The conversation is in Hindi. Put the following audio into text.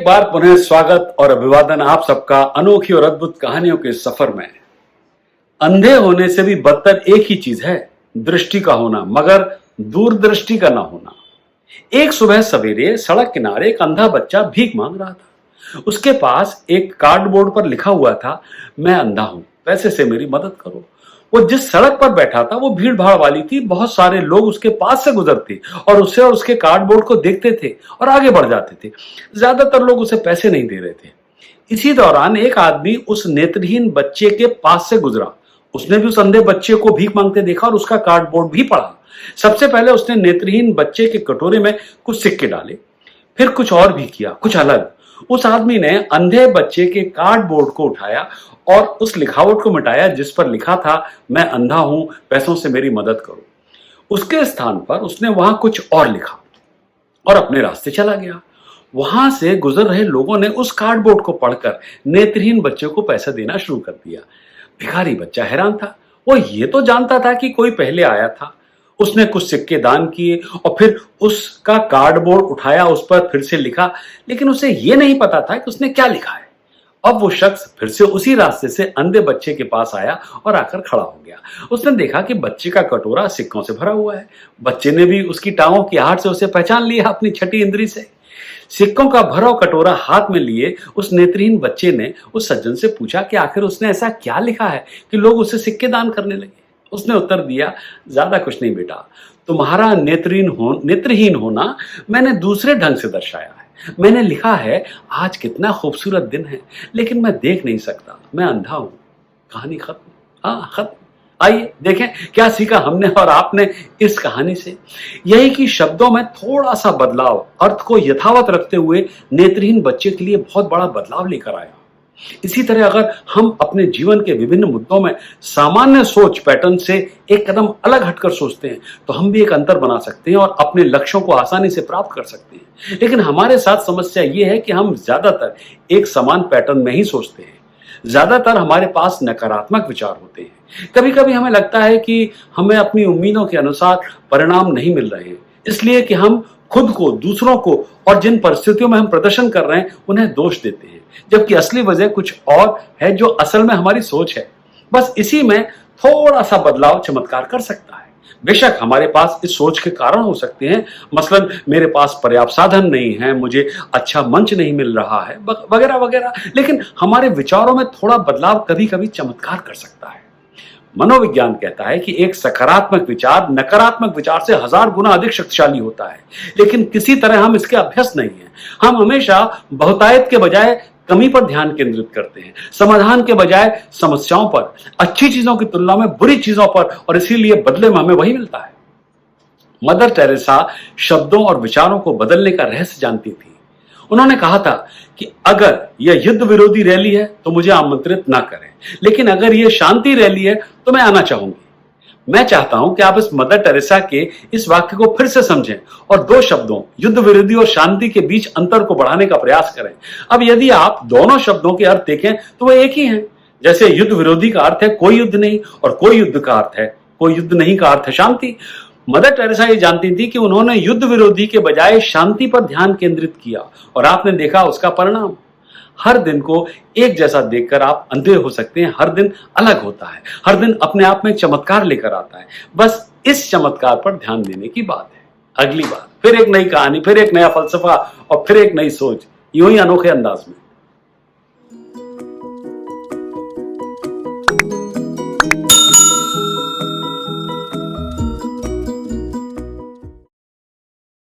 एक बार पुनः स्वागत और अभिवादन आप सबका अनोखी और अद्भुत कहानियों के सफर में। अंधे होने से भी बदतर एक ही चीज है, दृष्टि का होना, मगर दूरदृष्टि का ना होना। एक सुबह सवेरे सड़क किनारे एक अंधा बच्चा भीख मांग रहा था। उसके पास एक कार्डबोर्ड पर लिखा हुआ था, मैं अंधा हूं, पैसे से मेरी मदद करो। वो जिस सड़क पर बैठा था वो भीड़ भाड़ वाली थी। बहुत सारे लोग उसके पास से गुजरते और उसे और उसके कार्डबोर्ड को देखते थे और आगे बढ़ जाते थे। ज्यादातर लोग उसे पैसे नहीं दे रहे थे। इसी दौरान एक आदमी उस नेत्रहीन बच्चे के पास से गुजरा। उसने भी उस अंधे बच्चे को भीख मांगते देखा और उसका कार्डबोर्ड भी पढ़ा। सबसे पहले उसने नेत्रहीन बच्चे के कटोरे में कुछ सिक्के डाले, फिर कुछ और भी किया, कुछ अलग। उस आदमी ने अंधे बच्चे के कार्डबोर्ड को उठाया और उस लिखावट को मिटाया जिस पर लिखा था, मैं अंधा हूं, पैसों से मेरी मदद करो। उसके स्थान पर उसने वहां कुछ और लिखा और अपने रास्ते चला गया। वहां से गुजर रहे लोगों ने उस कार्डबोर्ड को पढ़कर नेत्रहीन बच्चे को पैसा देना शुरू कर दिया। भिखारी बच्चा हैरान था। वो ये तो जानता था कि कोई पहले आया था। उसने कुछ सिक्के दान किए और फिर उसका कार्डबोर्ड उठाया, उस पर फिर से लिखा, लेकिन उसे यह नहीं पता था कि उसने क्या लिखा है। अब वो शख्स फिर से उसी रास्ते से अंधे बच्चे के पास आया और आकर खड़ा हो गया। उसने देखा कि बच्चे का कटोरा सिक्कों से भरा हुआ है। बच्चे ने भी उसकी टांगों की आहट से उसे पहचान लिया अपनी छठी इंद्री से। सिक्कों का भरा कटोरा हाथ में लिए उस नेत्रहीन बच्चे ने उस सज्जन से पूछा कि आखिर उसने ऐसा क्या लिखा है कि लोग उसे सिक्के दान करने लगे। उसने उत्तर दिया, ज्यादा कुछ नहीं बेटा, तुम्हारा नेत्रहीन होना मैंने दूसरे ढंग से दर्शाया है। मैंने लिखा है, आज कितना खूबसूरत दिन है, लेकिन मैं देख नहीं सकता, मैं अंधा हूं। कहानी खत्म। हाँ, खत्म। आइए देखें क्या सीखा हमने और आपने इस कहानी से। यही कि शब्दों में थोड़ा सा बदलाव अर्थ को यथावत रखते हुए नेत्रहीन बच्चे के लिए बहुत बड़ा बदलाव लेकर आया। इसी तरह अगर हम अपने जीवन के विभिन्न मुद्दों में सामान्य सोच पैटर्न से एक कदम अलग हटकर सोचते हैं तो हम भी एक अंतर बना सकते हैं और अपने लक्ष्यों को आसानी से प्राप्त कर सकते हैं। लेकिन हमारे साथ समस्या यह है कि हम ज्यादातर एक समान पैटर्न में ही सोचते हैं। ज्यादातर हमारे पास नकारात्मक विचार होते हैं। कभी कभी हमें लगता है कि हमें अपनी उम्मीदों के अनुसार परिणाम नहीं मिल रहे हैं, इसलिए कि हम खुद को, दूसरों को और जिन परिस्थितियों में हम प्रदर्शन कर रहे हैं उन्हें दोष देते हैं, जबकि असली वजह कुछ और है जो असल में हमारी सोच है। बस इसी में थोड़ा सा बदलाव चमत्कार कर सकता है। बेशक हमारे पास इस सोच के कारण हो सकते हैं, मसलन मेरे पास पर्याप्त साधन नहीं है, मुझे अच्छा मंच नहीं मिल रहा है, वगैरह वगैरह। लेकिन हमारे विचारों में थोड़ा बदलाव कभी कभी चमत्कार कर सकता है। मनोविज्ञान कहता है कि एक सकारात्मक विचार नकारात्मक विचार से 1000 गुना अधिक शक्तिशाली होता है, लेकिन किसी तरह हम इसके अभ्यस्त नहीं हैं। हम हमेशा बहुतायत के बजाय कमी पर ध्यान केंद्रित करते हैं, समाधान के बजाय समस्याओं पर, अच्छी चीजों की तुलना में बुरी चीजों पर, और इसीलिए बदले में हमें वही मिलता है। मदर टेरेसा शब्दों और विचारों को बदलने का रहस्य जानती थी। उन्होंने कहा था कि अगर यह युद्ध विरोधी रैली है तो मुझे आमंत्रित ना करें, लेकिन अगर यह शांति रैली है तो मैं आना चाहूंगी। मैं चाहता हूं कि आप इस मदर टेरेसा के इस वाक्य को फिर से समझें और दो शब्दों, युद्ध विरोधी और शांति के बीच अंतर को बढ़ाने का प्रयास करें। अब यदि आप दोनों शब्दों के अर्थ देखें तो वह एक ही है। जैसे युद्ध विरोधी का अर्थ है कोई युद्ध नहीं, और कोई युद्ध का अर्थ है कोई युद्ध नहीं का अर्थ है शांति। मदर टेरेसा ये जानती थी कि उन्होंने युद्ध विरोधी के बजाय शांति पर ध्यान केंद्रित किया और आपने देखा उसका परिणाम। हर दिन को एक जैसा देखकर आप अंधे हो सकते हैं। हर दिन अलग होता है, हर दिन अपने आप में चमत्कार लेकर आता है। बस इस चमत्कार पर ध्यान देने की बात है। अगली बार फिर एक नई कहानी, फिर एक नया फलसफा और फिर एक नई सोच, यूं ही अनोखे अंदाज में।